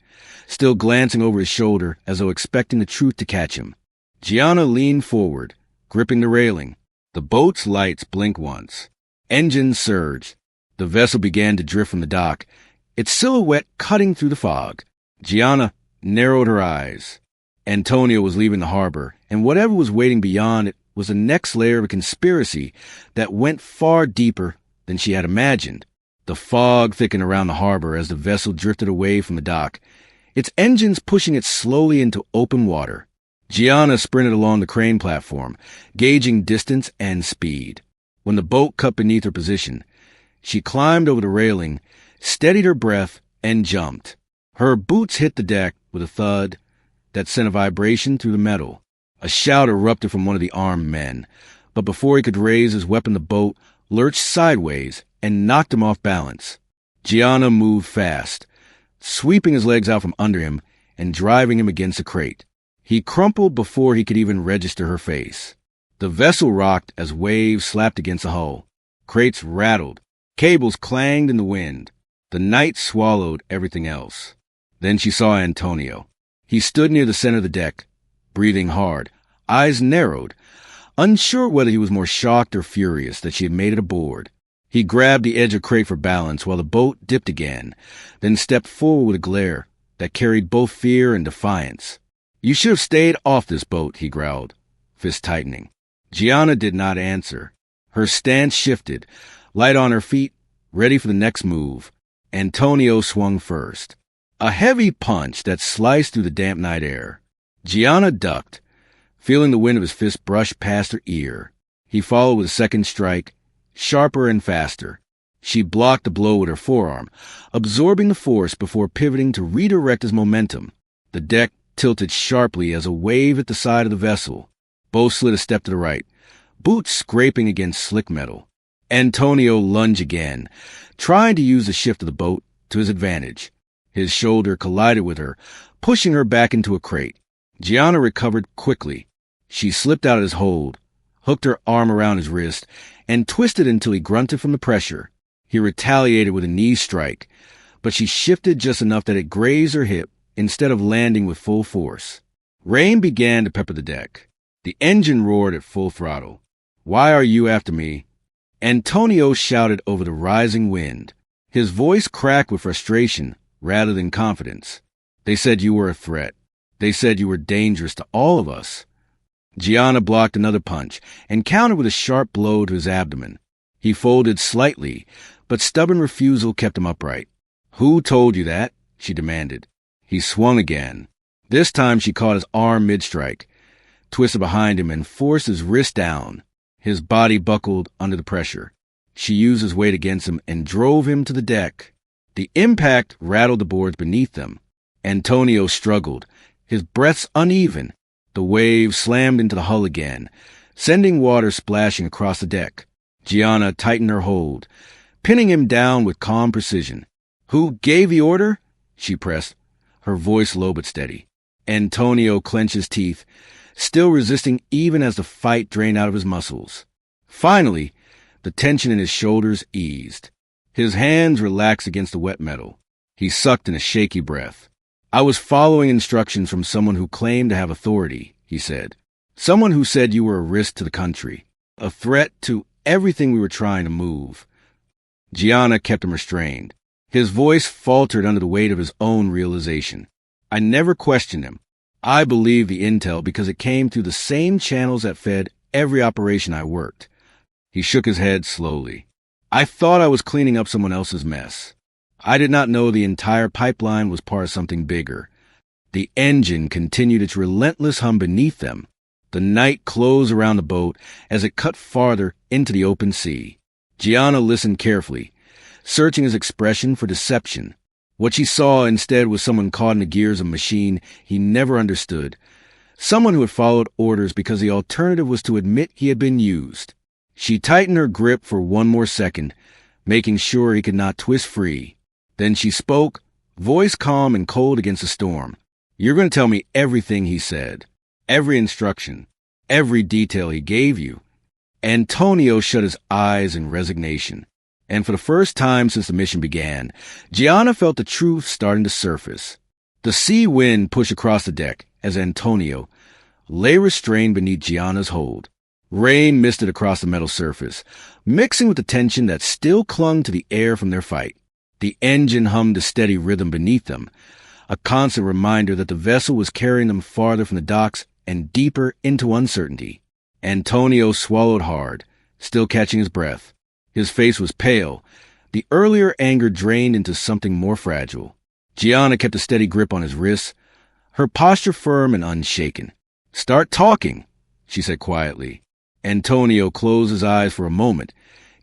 still glancing over his shoulder as though expecting the truth to catch him. Gianna leaned forward, gripping the railing. The boat's lights blinked once. Engines surged. The vessel began to drift from the dock, its silhouette cutting through the fog. Gianna narrowed her eyes. Antonio was leaving the harbor, and whatever was waiting beyond it was the next layer of a conspiracy that went far deeper than she had imagined. The fog thickened around the harbor as the vessel drifted away from the dock, its engines pushing it slowly into open water. Gianna sprinted along the crane platform, gauging distance and speed. When the boat cut beneath her position, she climbed over the railing, steadied her breath, and jumped. Her boots hit the deck with a thud that sent a vibration through the metal. A shout erupted from one of the armed men, but before he could raise his weapon, the boat lurched sideways and knocked him off balance. Gianna moved fast, sweeping his legs out from under him and driving him against a crate. He crumpled before he could even register her face. The vessel rocked as waves slapped against the hull. Crates rattled. Cables clanged in the wind. The night swallowed everything else. Then she saw Antonio. He stood near the center of the deck, breathing hard, eyes narrowed, unsure whether he was more shocked or furious that she had made it aboard. He grabbed the edge of crate for balance while the boat dipped again, then stepped forward with a glare that carried both fear and defiance. "You should have stayed off this boat," he growled, fist tightening. Gianna did not answer. Her stance shifted, light on her feet, ready for the next move. Antonio swung first. A heavy punch that sliced through the damp night air. Gianna ducked, feeling the wind of his fist brush past her ear. He followed with a second strike, sharper and faster. She blocked the blow with her forearm, absorbing the force before pivoting to redirect his momentum. The deck tilted sharply as a wave hit the side of the vessel. Both slid a step to the right, boots scraping against slick metal. Antonio lunged again, trying to use the shift of the boat to his advantage. His shoulder collided with her, pushing her back into a crate. Gianna recovered quickly. She slipped out of his hold, hooked her arm around his wrist, and twisted until he grunted from the pressure. He retaliated with a knee strike, but she shifted just enough that it grazed her hip instead of landing with full force. Rain began to pepper the deck. The engine roared at full throttle. "Why are you after me?" Antonio shouted over the rising wind. His voice cracked with frustration rather than confidence. "They said you were a threat. They said you were dangerous to all of us." Gianna blocked another punch and countered with a sharp blow to his abdomen. He folded slightly, but stubborn refusal kept him upright. "Who told you that?" she demanded. He swung again. This time she caught his arm mid-strike, twisted behind him, and forced his wrist down. His body buckled under the pressure. She used his weight against him and drove him to the deck. The impact rattled the boards beneath them. Antonio struggled, his breaths uneven. The waves slammed into the hull again, sending water splashing across the deck. Gianna tightened her hold, pinning him down with calm precision. "Who gave the order?" she pressed, her voice low but steady. Antonio clenched his teeth, still resisting even as the fight drained out of his muscles. Finally, The tension in his shoulders eased. His hands relaxed against the wet metal. He sucked in a shaky breath. "I was following instructions from someone who claimed to have authority," he said. "Someone who said you were a risk to the country, a threat to everything we were trying to move." Gianna kept him restrained. His voice faltered under the weight of his own realization. "I never questioned him. I believed the intel because it came through the same channels that fed every operation I worked." He shook his head slowly. "I thought I was cleaning up someone else's mess. I did not know the entire pipeline was part of something bigger." The engine continued its relentless hum beneath them. The night closed around the boat as it cut farther into the open sea. Gianna listened carefully, searching his expression for deception. What she saw instead was someone caught in the gears of a machine he never understood. Someone who had followed orders because the alternative was to admit he had been used. She tightened her grip for one more second, making sure he could not twist free. Then she spoke, voice calm and cold against the storm. "You're going to tell me everything he said. Every instruction. Every detail he gave you." Antonio shut his eyes in resignation. And for the first time since the mission began, Gianna felt the truth starting to surface. The sea wind pushed across the deck as Antonio lay restrained beneath Gianna's hold. Rain misted across the metal surface, mixing with the tension that still clung to the air from their fight. The engine hummed a steady rhythm beneath them, a constant reminder that the vessel was carrying them farther from the docks and deeper into uncertainty. Antonio swallowed hard, still catching his breath. His face was pale, the earlier anger drained into something more fragile. Gianna kept a steady grip on his wrists, her posture firm and unshaken. "Start talking," she said quietly. Antonio closed his eyes for a moment,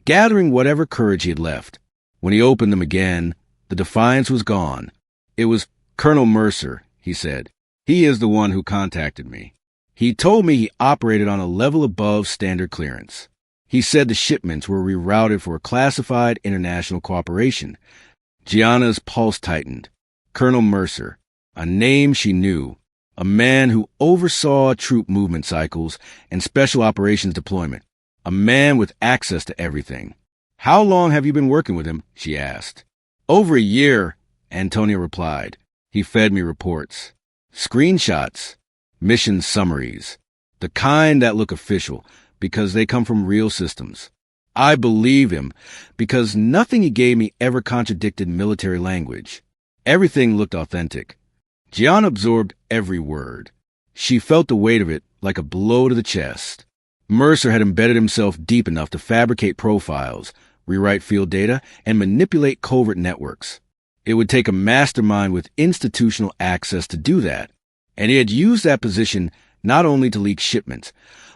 gathering whatever courage he had left. When he opened them again, the defiance was gone. "It was Colonel Mercer," he said. "He is the one who contacted me. He told me he operated on a level above standard clearance. He said the shipments were rerouted for classified international cooperation." Gianna's pulse tightened. Colonel Mercer, a name she knew, a man who oversaw troop movement cycles and special operations deployment, a man with access to everything. "How long have you been working with him?" she asked. "Over a year," Antonio replied. "He fed me reports. Screenshots. Mission summaries. The kind that look official, because they come from real systems. I believe him, because nothing he gave me ever contradicted military language. Everything looked authentic." Gianna absorbed every word. She felt the weight of it like a blow to the chest. Mercer had embedded himself deep enough to fabricate profiles, rewrite field data, and manipulate covert networks. It would take a mastermind with institutional access to do that, and he had used that position not only to leak shipments,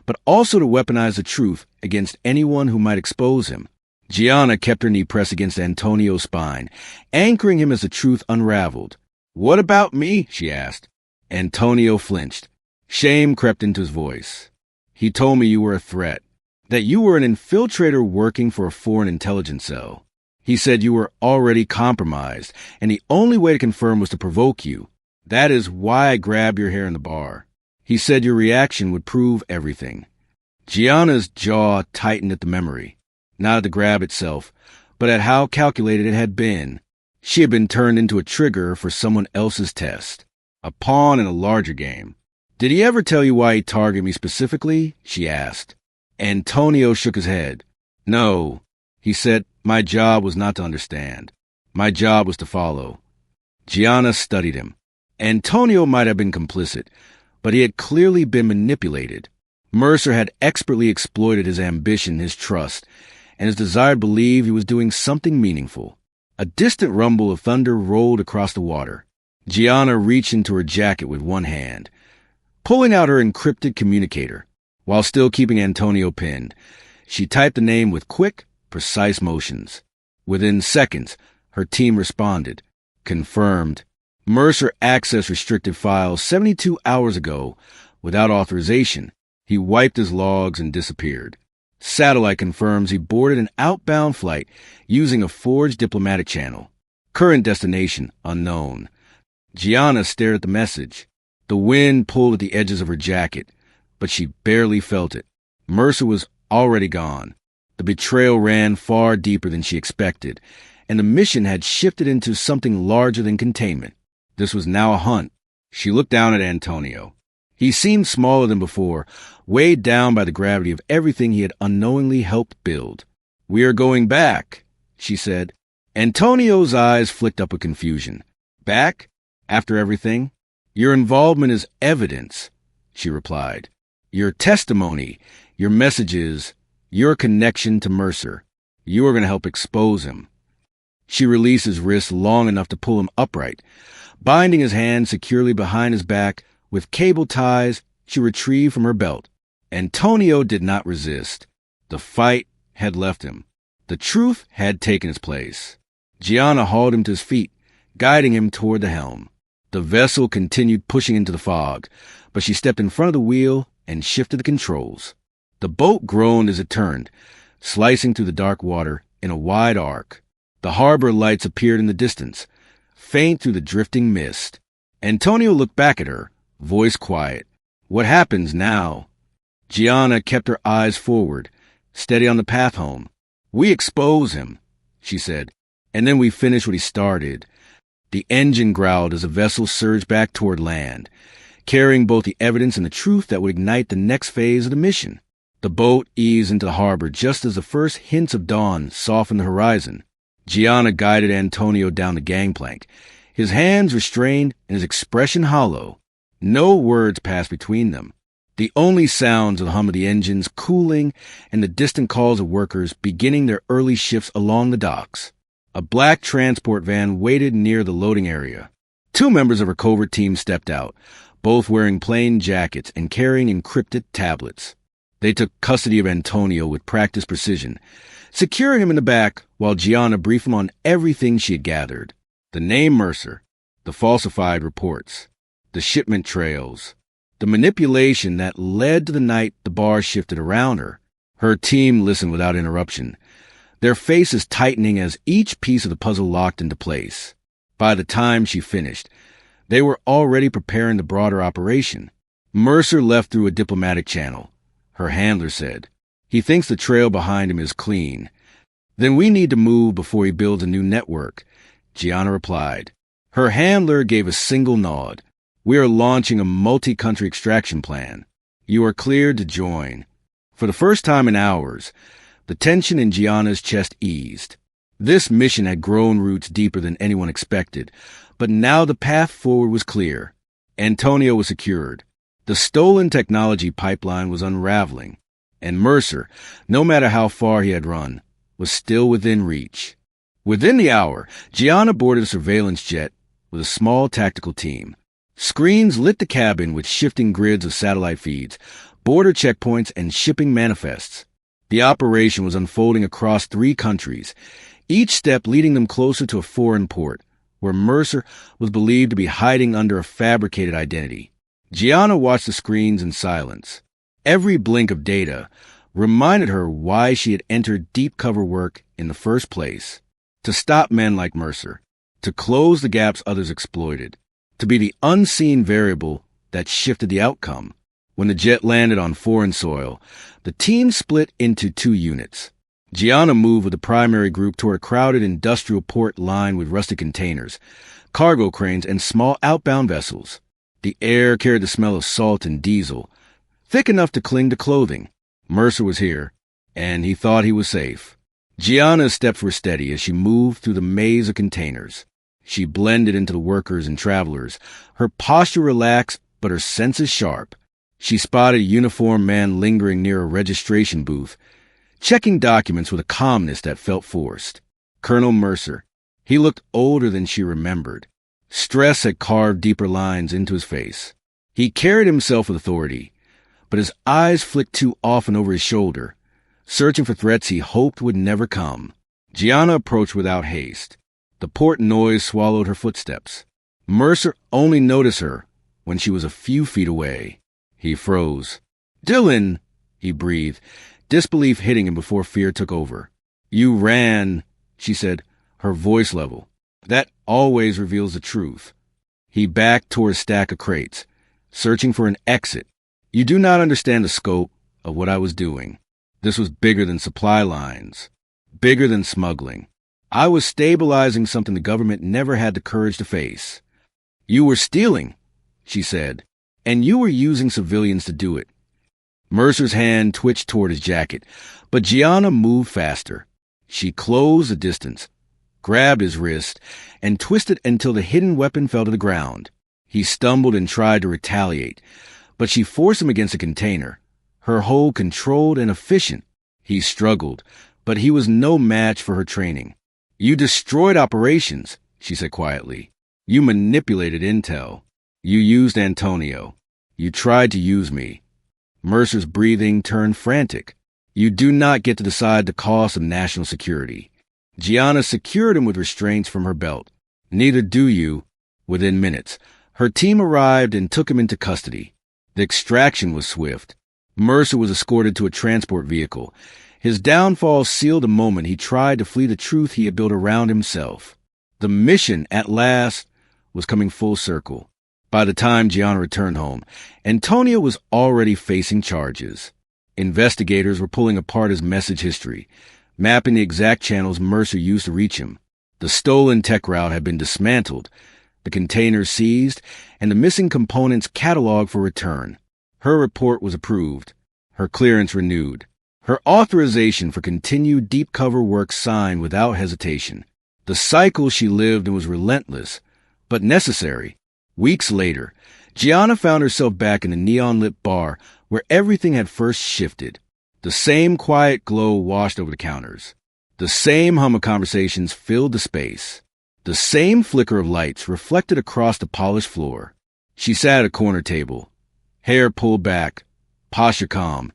but also to weaponize the truth against anyone who might expose him. Gianna kept her knee pressed against Antonio's spine, anchoring him as the truth unraveled. "What about me?" she asked. Antonio flinched. Shame crept into his voice. "He told me you were a threat, that you were an infiltrator working for a foreign intelligence cell. He said you were already compromised, and the only way to confirm was to provoke you. That is why I grabbed your hair in the bar. He said your reaction would prove everything." Gianna's jaw tightened at the memory, not at the grab itself, but at how calculated it had been. She had been turned into a trigger for someone else's test, a pawn in a larger game. "Did he ever tell you why he targeted me specifically?" she asked. Antonio shook his head. "No," he said, "my job was not to understand. My job was to follow." Gianna studied him. Antonio might have been complicit, but he had clearly been manipulated. Mercer had expertly exploited his ambition, his trust, and his desire to believe he was doing something meaningful. A distant rumble of thunder rolled across the water. Gianna reached into her jacket with one hand, pulling out her encrypted communicator. While still keeping Antonio pinned, she typed the name with quick, precise motions. Within seconds, her team responded. Confirmed. Mercer accessed restricted files 72 hours ago without authorization. He wiped his logs and disappeared. Satellite confirms he boarded an outbound flight using a forged diplomatic channel. Current destination unknown. Gianna stared at the message. The wind pulled at the edges of her jacket, but she barely felt it. Mercer was already gone. The betrayal ran far deeper than she expected, and the mission had shifted into something larger than containment. This was now a hunt. She looked down at Antonio. He seemed smaller than before, weighed down by the gravity of everything he had unknowingly helped build. "We are going back," she said. Antonio's eyes flicked up with confusion. "Back? After everything?" "Your involvement is evidence," she replied. "Your testimony, your messages, your connection to Mercer. You are going to help expose him." She released his wrists long enough to pull him upright. Binding his hands securely behind his back with cable ties she retrieved from her belt. Antonio did not resist. The fight had left him. The truth had taken its place. Gianna hauled him to his feet, guiding him toward the helm. The vessel continued pushing into the fog, but she stepped in front of the wheel and shifted the controls. The boat groaned as it turned, slicing through the dark water in a wide arc. The harbor lights appeared in the distance, faint through the drifting mist. Antonio looked back at her, voice quiet. "What happens now?" Gianna kept her eyes forward, steady on the path home. "We expose him," she said, "and then we finish what he started." The engine growled as the vessel surged back toward land, carrying both the evidence and the truth that would ignite the next phase of the mission. The boat eased into the harbor just as the first hints of dawn softened the horizon. Gianna guided Antonio down the gangplank, his hands restrained and his expression hollow. No words passed between them. The only sounds of the hum of the engines cooling and the distant calls of workers beginning their early shifts along the docks. A black transport van waited near the loading area. Two members of her covert team stepped out, both wearing plain jackets and carrying encrypted tablets. They took custody of Antonio with practiced precision, securing him in the back while Gianna briefed him on everything she had gathered. The name Mercer, the falsified reports, the shipment trails, the manipulation that led to the night the bar shifted around her. Her team listened without interruption, their faces tightening as each piece of the puzzle locked into place. By the time she finished, they were already preparing the broader operation. Mercer left through a diplomatic channel, her handler said. "He thinks the trail behind him is clean. Then we need to move before he builds a new network," Gianna replied. Her handler gave a single nod. "We are launching a multi-country extraction plan. You are cleared to join." For the first time in hours, the tension in Gianna's chest eased. This mission had grown roots deeper than anyone expected, but now the path forward was clear. Antonio was secured. The stolen technology pipeline was unraveling, and Mercer, no matter how far he had run, was still within reach. Within the hour, Gianna boarded a surveillance jet with a small tactical team. Screens lit the cabin with shifting grids of satellite feeds, border checkpoints, and shipping manifests. The operation was unfolding across 3 countries, each step leading them closer to a foreign port, where Mercer was believed to be hiding under a fabricated identity. Gianna watched the screens in silence. Every blink of data reminded her why she had entered deep cover work in the first place: to stop men like Mercer, to close the gaps others exploited, to be the unseen variable that shifted the outcome. When the jet landed on foreign soil, the team split into 2 units. Gianna moved with the primary group toward a crowded industrial port lined with rusted containers, cargo cranes, and small outbound vessels. The air carried the smell of salt and diesel, thick enough to cling to clothing. Mercer was here, and he thought he was safe. Gianna's steps were steady as she moved through the maze of containers. She blended into the workers and travelers, her posture relaxed but her senses sharp. She spotted a uniformed man lingering near a registration booth, checking documents with a calmness that felt forced. Colonel Mercer. He looked older than she remembered. Stress had carved deeper lines into his face. He carried himself with authority, but his eyes flicked too often over his shoulder, searching for threats he hoped would never come. Gianna approached without haste. The port noise swallowed her footsteps. Mercer only noticed her when she was a few feet away. He froze. "Dylan," he breathed, disbelief hitting him before fear took over. "You ran," she said, her voice level. "That always reveals the truth." He backed toward a stack of crates, searching for an exit. "You do not understand the scope of what I was doing." This was bigger than supply lines, bigger than smuggling. I was stabilizing something the government never had the courage to face. You were stealing, she said, and you were using civilians to do it. Mercer's hand twitched toward his jacket, but Gianna moved faster. She closed the distance, grabbed his wrist, and twisted until the hidden weapon fell to the ground. He stumbled and tried to retaliate, but she forced him against a container, her hold controlled and efficient. He struggled, but he was no match for her training. You destroyed operations, she said quietly. You manipulated intel. You used Antonio. You tried to use me. Mercer's breathing turned frantic. You do not get to decide the cost of national security. Gianna secured him with restraints from her belt. Neither do you. Within minutes, her team arrived and took him into custody. The extraction was swift. Mercer was escorted to a transport vehicle. His downfall sealed the moment he tried to flee the truth he had built around himself. The mission, at last, was coming full circle. By the time Gianna returned home, Antonio was already facing charges. Investigators were pulling apart his message history, mapping the exact channels Mercer used to reach him. The stolen tech route had been dismantled, the containers seized, and the missing components cataloged for return. Her report was approved, her clearance renewed, her authorization for continued deep cover work signed without hesitation. The cycle she lived in was relentless, but necessary. Weeks later, Gianna found herself back in a neon-lit bar where everything had first shifted. The same quiet glow washed over the counters. The same hum of conversations filled the space. The same flicker of lights reflected across the polished floor. She sat at a corner table, hair pulled back, posture calm,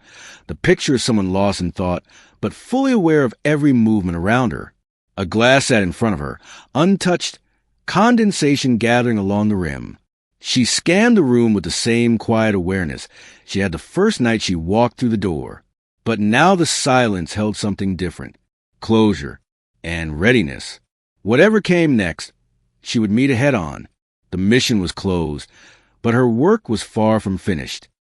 the picture of someone lost in thought, but fully aware of every movement around her. A glass sat in front of her, untouched, condensation gathering along the rim. She scanned the room with the same quiet awareness she had the first night she walked through the door. But now the silence held something different. Closure and readiness. Whatever came next, she would meet it head on. The mission was closed, but her work was far from finished.